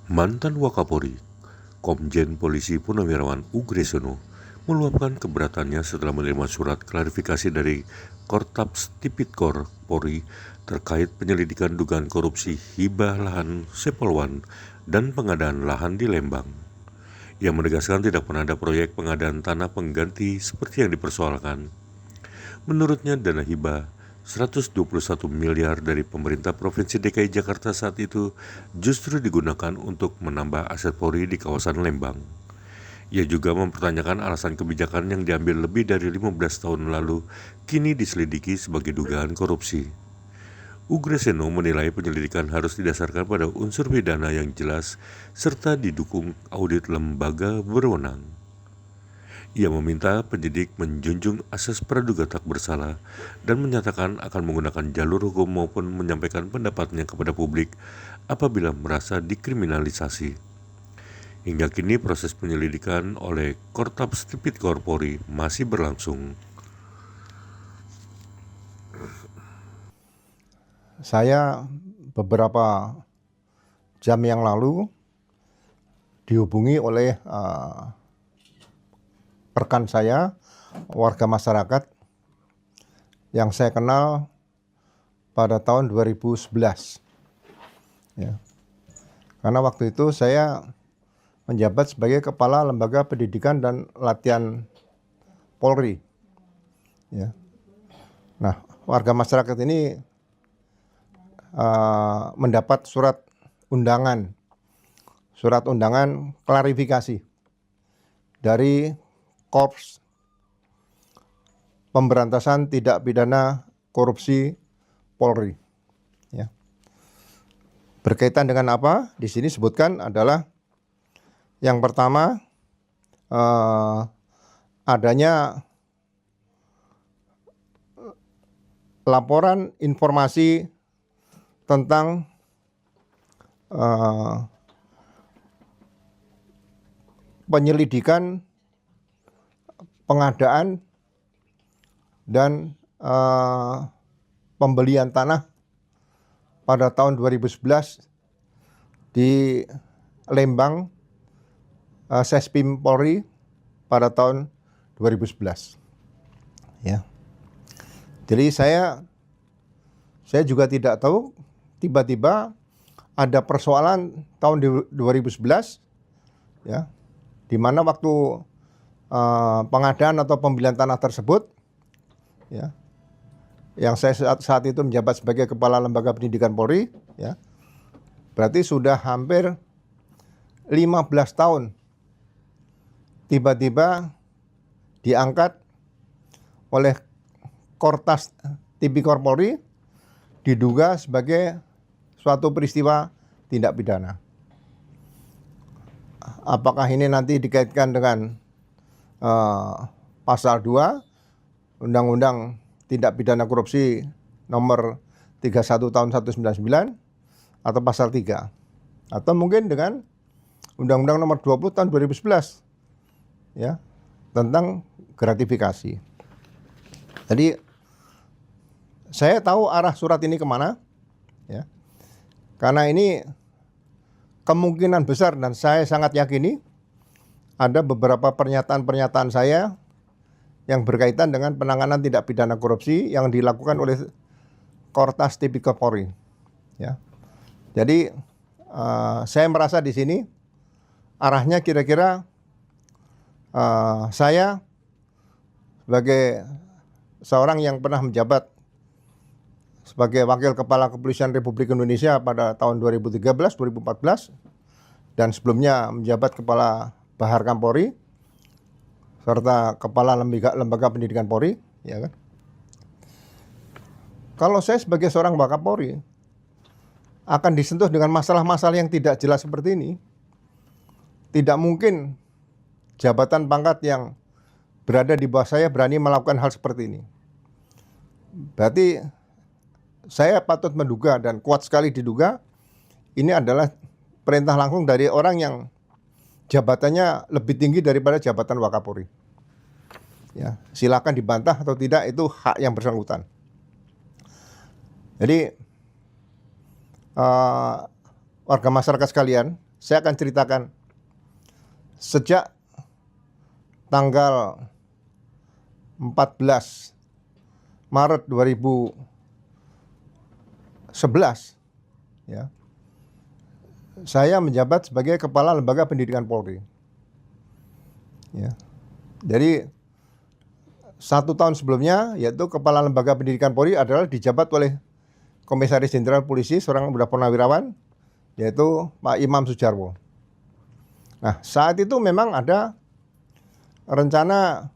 Mantan Wakapolri, Komjen Polisi Purnawirawan Ugresono, meluapkan keberatannya setelah menerima surat klarifikasi dari Kortaps Tipikor Polri terkait penyelidikan dugaan korupsi hibah lahan Sepolwan dan pengadaan lahan di Lembang. Ia menegaskan tidak pernah ada proyek pengadaan tanah pengganti seperti yang dipersoalkan. Menurutnya dana hibah 121 miliar dari pemerintah Provinsi DKI Jakarta saat itu justru digunakan untuk menambah aset Polri di kawasan Lembang. Ia juga mempertanyakan alasan kebijakan yang diambil lebih dari 15 tahun lalu kini diselidiki sebagai dugaan korupsi. Ugreseno menilai penyelidikan harus didasarkan pada unsur pidana yang jelas serta didukung audit lembaga berwenang. Ia meminta penyidik menjunjung asas praduga tak bersalah dan menyatakan akan menggunakan jalur hukum maupun menyampaikan pendapatnya kepada publik apabila merasa dikriminalisasi. Hingga kini proses penyelidikan oleh Kortaps Tipikor Polri masih berlangsung. Saya beberapa jam yang lalu dihubungi oleh rekan saya, warga masyarakat yang saya kenal pada tahun 2011. Ya. Karena waktu itu saya menjabat sebagai Kepala Lembaga Pendidikan dan Latihan Polri. Ya. Nah, warga masyarakat ini mendapat surat undangan klarifikasi dari Korps Pemberantasan Tindak Pidana Korupsi Polri. Ya. Berkaitan dengan apa? Di sini sebutkan adalah yang pertama adanya laporan informasi tentang penyelidikan pengadaan dan pembelian tanah pada tahun 2011 di Lembang, Sespim Polri pada tahun 2011. Ya. Jadi saya juga tidak tahu, tiba-tiba ada persoalan tahun 2011, ya, di mana waktu pengadaan atau pembelian tanah tersebut, ya, yang saya saat itu menjabat sebagai Kepala Lembaga Pendidikan Polri, ya, berarti sudah hampir 15 tahun tiba-tiba diangkat oleh Kortas Tipikor Polri diduga sebagai suatu peristiwa tindak pidana. Apakah ini nanti dikaitkan dengan pasal 2 Undang-Undang Tindak Pidana Korupsi nomor 31 tahun 1999 atau pasal 3, atau mungkin dengan Undang-Undang nomor 20 tahun 2011, ya, tentang gratifikasi. Jadi saya tahu arah surat ini kemana, ya, karena ini kemungkinan besar dan saya sangat yakini ada beberapa pernyataan-pernyataan saya yang berkaitan dengan penanganan tindak pidana korupsi yang dilakukan oleh Kortas Tipikor Polri. Ya. Jadi saya merasa di sini arahnya kira-kira saya sebagai seorang yang pernah menjabat sebagai Wakil Kepala Kepolisian Republik Indonesia pada tahun 2013-2014 dan sebelumnya menjabat Kepala Baharkam Polri serta Kepala Lembaga Pendidikan Polri, ya kan? Kalau saya sebagai seorang Wakapolri akan disentuh dengan masalah-masalah yang tidak jelas seperti ini, tidak mungkin jabatan pangkat yang berada di bawah saya berani melakukan hal seperti ini. Berarti saya patut menduga dan kuat sekali diduga ini adalah perintah langsung dari orang yang jabatannya lebih tinggi daripada jabatan Wakapolri. Ya, silakan dibantah atau tidak, itu hak yang bersangkutan. Jadi warga masyarakat sekalian, saya akan ceritakan sejak tanggal 14 Maret 2011 ya, saya menjabat sebagai Kepala Lembaga Pendidikan Polri. Ya. Jadi 1 tahun sebelumnya, yaitu Kepala Lembaga Pendidikan Polri adalah dijabat oleh Komisaris Jenderal Polisi, seorang udah purnawirawan, yaitu Pak Imam Sudjarwo. Nah, saat itu memang ada rencana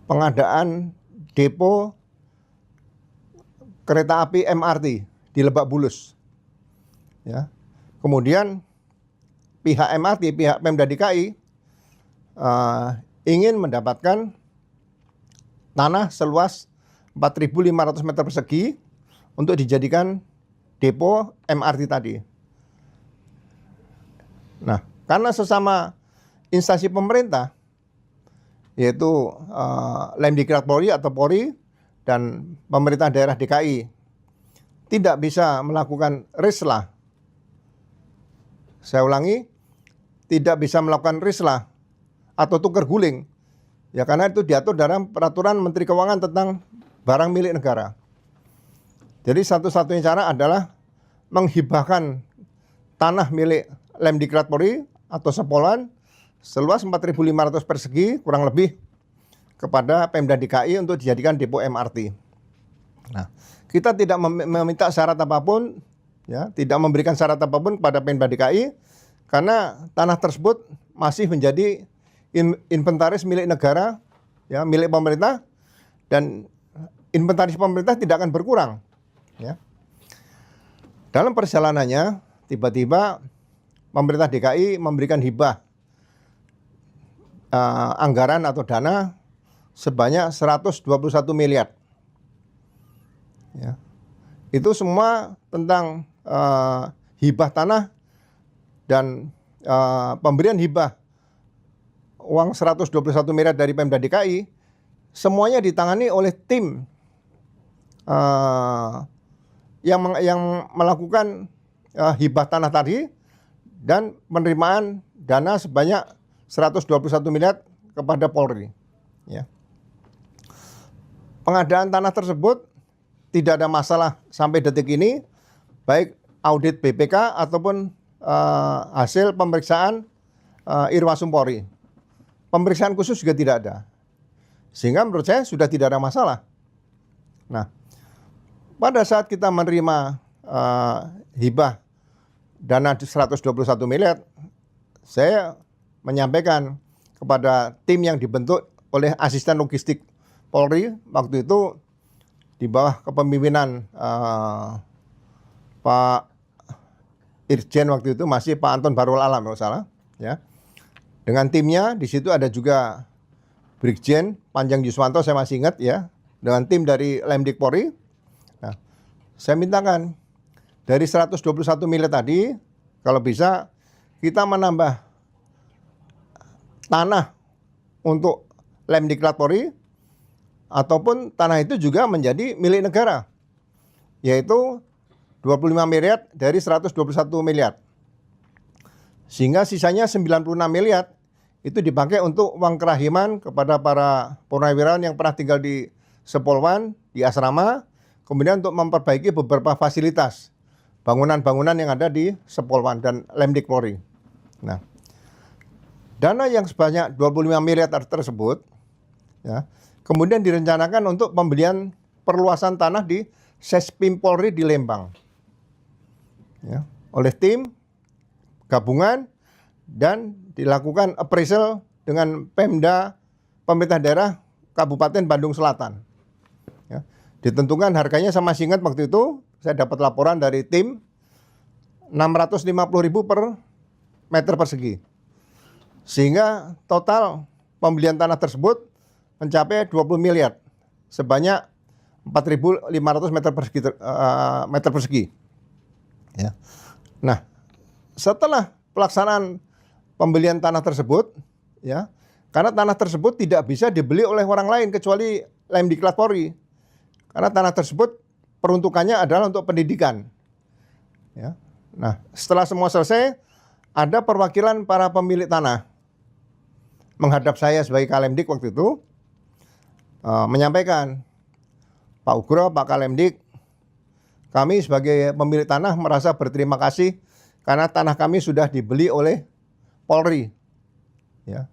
pengadaan depo kereta api MRT di Lebak Bulus. Ya. Kemudian pihak MRT, pihak Pemda DKI ingin mendapatkan tanah seluas 4.500 meter persegi untuk dijadikan depo MRT tadi. Nah, karena sesama instansi pemerintah, yaitu Lemdiklat Polri atau Polri dan pemerintah daerah DKI tidak bisa melakukan rislah. Saya ulangi, tidak bisa melakukan rislah atau tukar guling. Ya, karena itu diatur dalam peraturan Menteri Keuangan tentang barang milik negara. Jadi satu-satunya cara adalah menghibahkan tanah milik Lemdiklat Polri atau Sepolwan seluas 4.500 persegi kurang lebih kepada Pemda DKI untuk dijadikan depo MRT. Nah, kita tidak meminta syarat apapun, ya, tidak memberikan syarat apapun kepada Pemda DKI karena tanah tersebut masih menjadi inventaris milik negara, ya, milik pemerintah, dan inventaris pemerintah tidak akan berkurang. Ya. Dalam perjalanannya, tiba-tiba pemerintah DKI memberikan hibah anggaran atau dana sebanyak 121 miliar. Ya. Itu semua tentang hibah tanah dan pemberian hibah uang 121 miliar dari Pemda DKI semuanya ditangani oleh tim yang melakukan hibah tanah tadi dan penerimaan dana sebanyak 121 miliar kepada Polri. Ya. Pengadaan tanah tersebut tidak ada masalah sampai detik ini, baik audit BPK ataupun hasil pemeriksaan Irwasum Polri. Pemeriksaan khusus juga tidak ada. Sehingga menurut saya sudah tidak ada masalah. Nah, pada saat kita menerima hibah dana 121 miliar, saya menyampaikan kepada tim yang dibentuk oleh asisten logistik Polri waktu itu di bawah kepemimpinan Pak Irjen waktu itu masih Pak Anton Barul Alam kalau salah, ya. Dengan timnya di situ ada juga Brigjen Panjang Yuswanto, saya masih ingat, ya, dengan tim dari Lemdik Polri. Nah, saya mintakan dari 121 miliar tadi kalau bisa kita menambah tanah untuk Lemdiklat Polri ataupun tanah itu juga menjadi milik negara, yaitu 25 miliar dari 121 miliar. Sehingga sisanya 96 miliar itu dipakai untuk uang kerahiman kepada para purnawirawan yang pernah tinggal di Sepolwan, di asrama, kemudian untuk memperbaiki beberapa fasilitas bangunan-bangunan yang ada di Sepolwan dan Lemdik Polri. Nah, dana yang sebanyak 25 miliar tersebut, ya, kemudian direncanakan untuk pembelian perluasan tanah di Sespim Polri di Lembang, ya, oleh tim gabungan dan dilakukan appraisal dengan Pemda, pemerintah daerah Kabupaten Bandung Selatan. Ya, ditentukan harganya, saya masih ingat waktu itu saya dapat laporan dari tim 650.000 per meter persegi. Sehingga total pembelian tanah tersebut mencapai 20 miliar sebanyak 4.500 meter persegi. Ya. Nah, setelah pelaksanaan pembelian tanah tersebut, ya, karena tanah tersebut tidak bisa dibeli oleh orang lain kecuali Lemdiklat Polri, karena tanah tersebut peruntukannya adalah untuk pendidikan. Ya. Nah, setelah semua selesai, ada perwakilan para pemilik tanah menghadap saya sebagai Kalemdik waktu itu, menyampaikan, Pak Ugro, Pak Kalemdik, kami sebagai pemilik tanah merasa berterima kasih karena tanah kami sudah dibeli oleh Polri. Ya.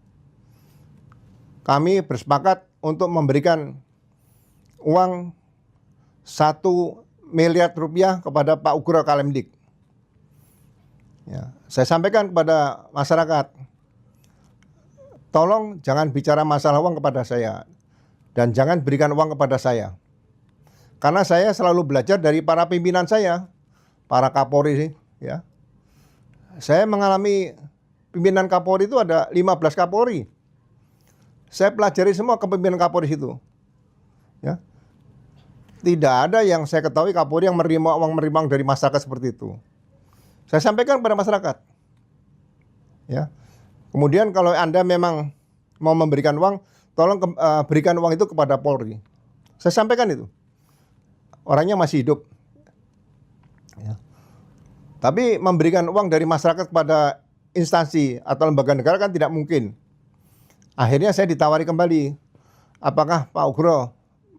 Kami bersepakat untuk memberikan uang 1 miliar rupiah kepada Pak Ugro Kalemdik. Ya, saya sampaikan kepada masyarakat, tolong jangan bicara masalah uang kepada saya dan jangan berikan uang kepada saya. Karena saya selalu belajar dari para pimpinan saya, para Kapolri, ya. Saya mengalami pimpinan Kapolri itu ada 15 Kapolri. Saya pelajari semua kepemimpinan Kapolri itu. Ya. Tidak ada yang saya ketahui Kapolri yang menerima uang dari masyarakat seperti itu. Saya sampaikan kepada masyarakat. Ya. Kemudian kalau Anda memang mau memberikan uang, tolong berikan uang itu kepada Polri. Saya sampaikan itu. Orangnya masih hidup. Ya. Tapi memberikan uang dari masyarakat kepada instansi atau lembaga negara kan tidak mungkin. Akhirnya saya ditawari kembali. Apakah Pak Ugro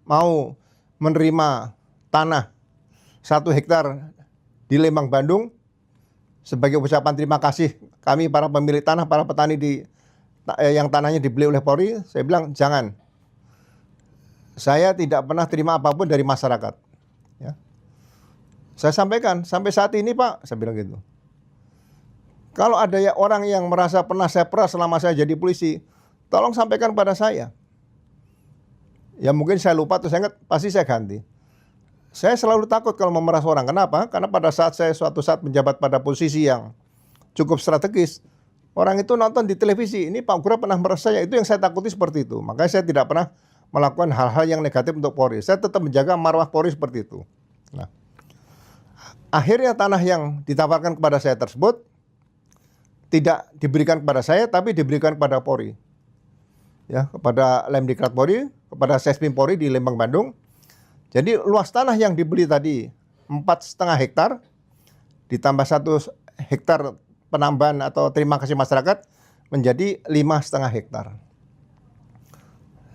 mau menerima tanah 1 hektar di Lembang, Bandung sebagai ucapan terima kasih kami para pemilik tanah, para petani yang tanahnya dibeli oleh Polri? Saya bilang jangan. Saya tidak pernah terima apapun dari masyarakat. Ya. Saya sampaikan sampai saat ini Pak, saya bilang gitu. Kalau ada orang yang merasa pernah saya peras selama saya jadi polisi, tolong sampaikan pada saya. Ya mungkin saya lupa atau saya ingat, pasti saya ganti. Saya selalu takut kalau memeras orang. Kenapa? Karena pada saat saya suatu saat menjabat pada posisi yang cukup strategis, orang itu nonton di televisi, ini Pak Ugro pernah memeras saya. Itu yang saya takuti seperti itu. Makanya saya tidak pernah melakukan hal-hal yang negatif untuk Polri. Saya tetap menjaga marwah Polri seperti itu. Nah, akhirnya tanah yang ditawarkan kepada saya tersebut tidak diberikan kepada saya, tapi diberikan kepada Polri. Ya, kepada Lemdiklat Polri, kepada Sespim Polri di Lembang, Bandung. Jadi luas tanah yang dibeli tadi 4,5 hektar ditambah 1 hektar penambahan atau terima kasih masyarakat menjadi 5,5 hektar.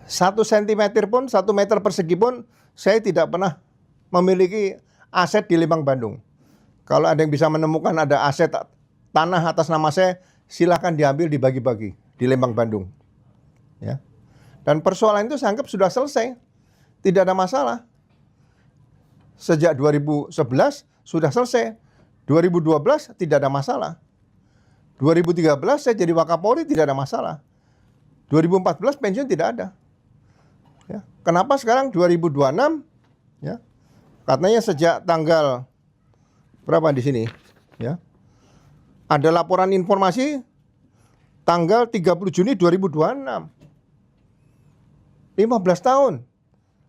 1 sentimeter pun, 1 meter persegi pun saya tidak pernah memiliki aset di Lembang, Bandung. Kalau ada yang bisa menemukan ada aset tanah atas nama saya, silakan diambil dibagi-bagi di Lembang, Bandung. Ya. Dan persoalan itu saya anggap sudah selesai. Tidak ada masalah. Sejak 2011 sudah selesai. 2012 tidak ada masalah. 2013 saya jadi Wakapolri tidak ada masalah. 2014 pensiun tidak ada. Ya. Kenapa sekarang 2026? Ya. Katanya sejak tanggal berapa di sini? Ya. Ada laporan informasi tanggal 30 Juni 2026. 15 tahun.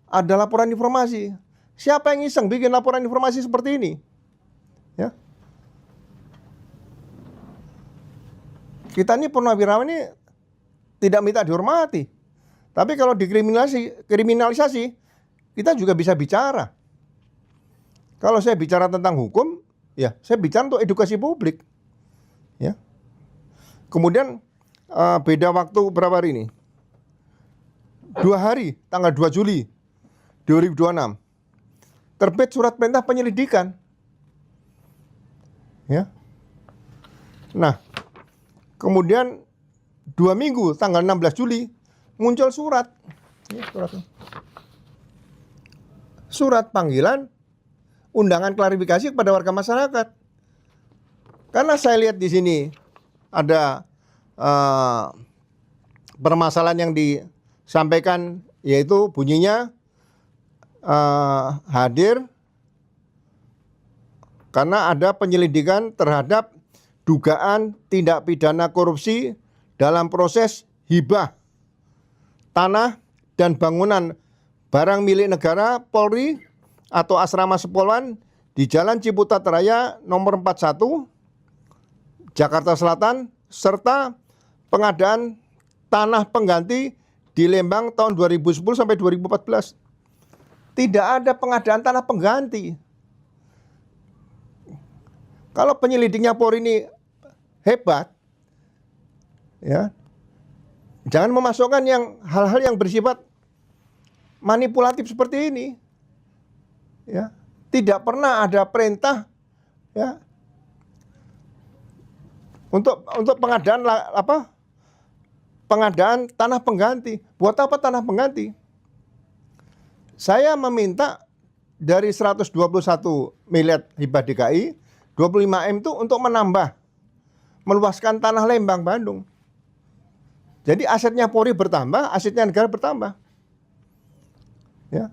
Ada laporan informasi. Siapa yang iseng bikin laporan informasi seperti ini? Ya. Kita ini purnawirawan ini tidak minta dihormati. Tapi kalau dikriminalisasi, kita juga bisa bicara. Kalau saya bicara tentang hukum, ya saya bicara untuk edukasi publik. Ya. Kemudian beda waktu berapa hari ini? 2 hari, tanggal 2 Juli 2026. Terbit surat perintah penyelidikan. Ya. Nah, kemudian 2 minggu, tanggal 16 Juli, muncul surat. Ya, surat panggilan, undangan klarifikasi kepada warga masyarakat. Karena saya lihat di sini ada permasalahan yang disampaikan, yaitu bunyinya hadir karena ada penyelidikan terhadap dugaan tindak pidana korupsi dalam proses hibah tanah dan bangunan barang milik negara Polri atau asrama Sepolwan di Jalan Ciputat Raya nomor 41 Jakarta Selatan, serta pengadaan tanah pengganti di Lembang tahun 2010 sampai 2014. Tidak ada pengadaan tanah pengganti. Kalau penyelidiknya Polri ini hebat, ya, jangan memasukkan hal-hal yang bersifat manipulatif seperti ini. Ya, tidak pernah ada perintah, ya, untuk pengadaan tanah pengganti. Buat apa tanah pengganti? Saya meminta dari 121 miliar hibah DKI, 25 M itu untuk meluaskan tanah Lembang, Bandung. Jadi asetnya Polri bertambah, asetnya negara bertambah. Ya.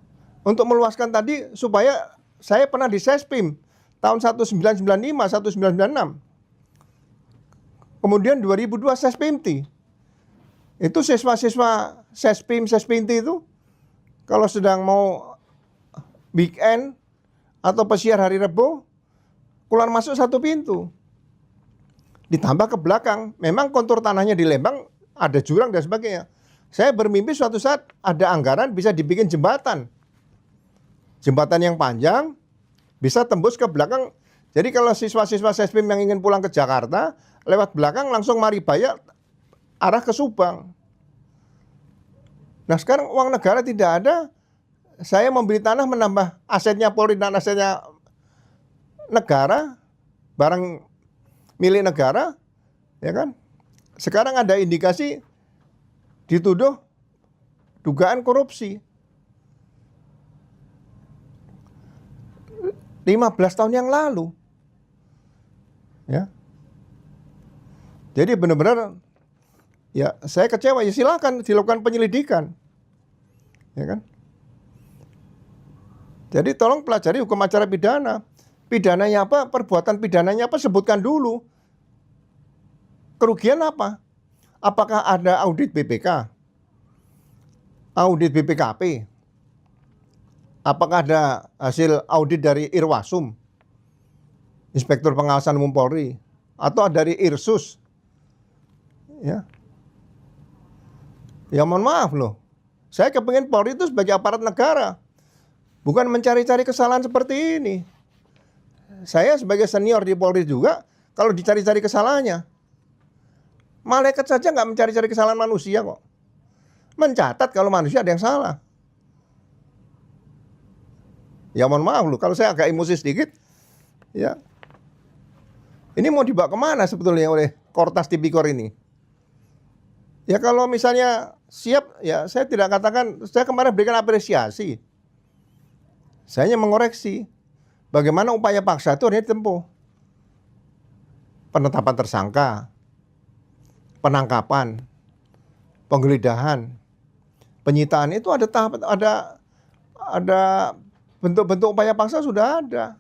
Untuk meluaskan tadi supaya saya pernah di Sespim tahun 1995, 1996. Kemudian 2002 Sespimti. Itu siswa-siswa Sespimti itu kalau sedang mau weekend atau pesiar hari Rebo, keluar masuk satu pintu. Ditambah ke belakang, memang kontur tanahnya di Lembang ada jurang dan sebagainya. Saya bermimpi suatu saat ada anggaran bisa dibikin jembatan. Jembatan yang panjang bisa tembus ke belakang. Jadi kalau siswa-siswa Sespim yang ingin pulang ke Jakarta, lewat belakang langsung Maribaya arah ke Subang. Nah sekarang uang negara tidak ada, saya membeli tanah menambah asetnya Polri dan asetnya negara, barang milik negara, ya kan? Sekarang ada indikasi dituduh dugaan korupsi. 15 tahun yang lalu. Ya. Jadi benar-benar ya saya kecewa, ya silakan dilakukan penyelidikan. Ya kan? Jadi tolong pelajari hukum acara pidana. Pidananya apa? Perbuatan pidananya apa? Sebutkan dulu. Kerugian apa? Apakah ada audit BPK? Audit BPKP? Apakah ada hasil audit dari Irwasum, Inspektur Pengawasan Umum Polri, atau dari Irsus? Ya, ya mohon maaf loh. Saya kepingin Polri itu sebagai aparat negara, bukan mencari-cari kesalahan seperti ini. Saya sebagai senior di Polri juga, kalau dicari-cari kesalahannya, malaikat saja nggak mencari-cari kesalahan manusia kok. Mencatat kalau manusia ada yang salah. Ya mohon maaf loh, kalau saya agak emosi sedikit, ya. Ini mau dibawa kemana sebetulnya oleh Kortas Tipikor ini? Ya kalau misalnya siap, ya saya tidak katakan, saya kemarin berikan apresiasi. Saya hanya mengoreksi bagaimana upaya paksa itu harusnya ditempuh. Penetapan tersangka, penangkapan, penggeledahan, penyitaan itu ada tahap, ada bentuk-bentuk upaya paksa sudah ada.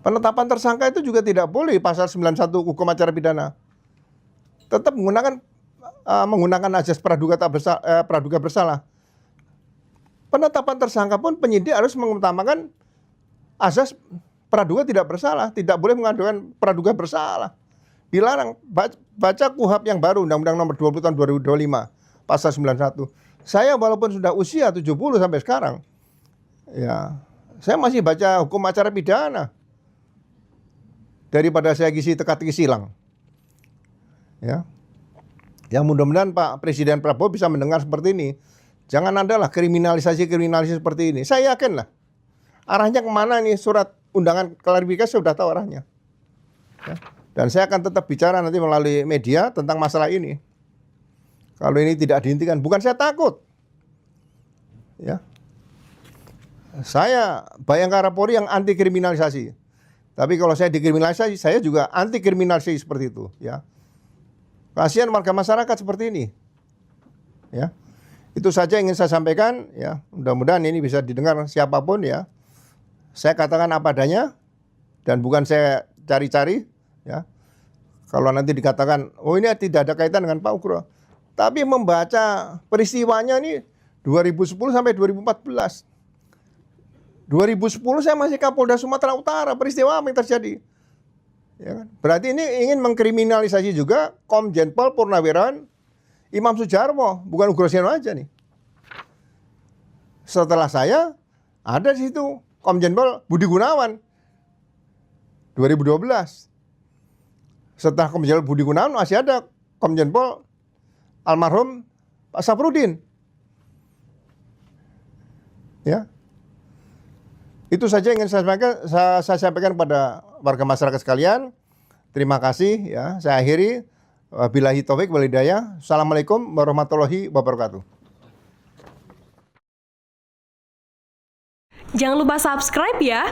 Penetapan tersangka itu juga tidak boleh pasal 91 hukum acara pidana. Tetap menggunakan azas praduga bersalah. Penetapan tersangka pun penyidik harus mengutamakan azas praduga tidak bersalah, tidak boleh mengadukan praduga bersalah. Dilarang. Baca KUHP yang baru, Undang-Undang Nomor 20 Tahun 2025, pasal 91. Saya walaupun sudah usia 70 sampai sekarang, ya saya masih baca hukum acara pidana daripada saya ngisi teka-teki silang. Ya, yang mudah-mudahan Pak Presiden Prabowo bisa mendengar seperti ini. Jangan adalah kriminalisasi seperti ini. Saya yakin lah arahnya kemana nih, surat undangan klarifikasi sudah tahu arahnya. Ya. Dan saya akan tetap bicara nanti melalui media tentang masalah ini. Kalau ini tidak dihentikan, bukan saya takut. Ya. Saya Bayangkara Polri yang anti kriminalisasi. Tapi kalau saya dikriminalisasi, saya juga anti kriminalisasi seperti itu, ya. Kasihan warga masyarakat seperti ini. Ya. Itu saja yang ingin saya sampaikan, ya. Mudah-mudahan ini bisa didengar siapapun, ya. Saya katakan apa adanya dan bukan saya cari-cari, ya. Kalau nanti dikatakan, oh ini tidak ada kaitan dengan Pak Ugro. Tapi membaca peristiwanya ini 2010 sampai 2014. 2010 saya masih Kapolda Sumatera Utara, peristiwa apa yang terjadi? Ya kan? Berarti ini ingin mengkriminalisasi juga Komjen Pol Purnawirawan Imam Sudjarwo, bukan Ugroseno aja nih. Setelah saya ada di situ Komjen Pol Budi Gunawan, 2012. Setelah Komjen Budi Gunawan masih ada Komjen Pol almarhum Pak Safrudin. Ya. Itu saja yang ingin saya sampaikan kepada warga masyarakat sekalian. Terima kasih ya. Saya akhiri. Wabillahi taufik wal hidayah. Assalamualaikum warahmatullahi wabarakatuh. Jangan lupa subscribe ya.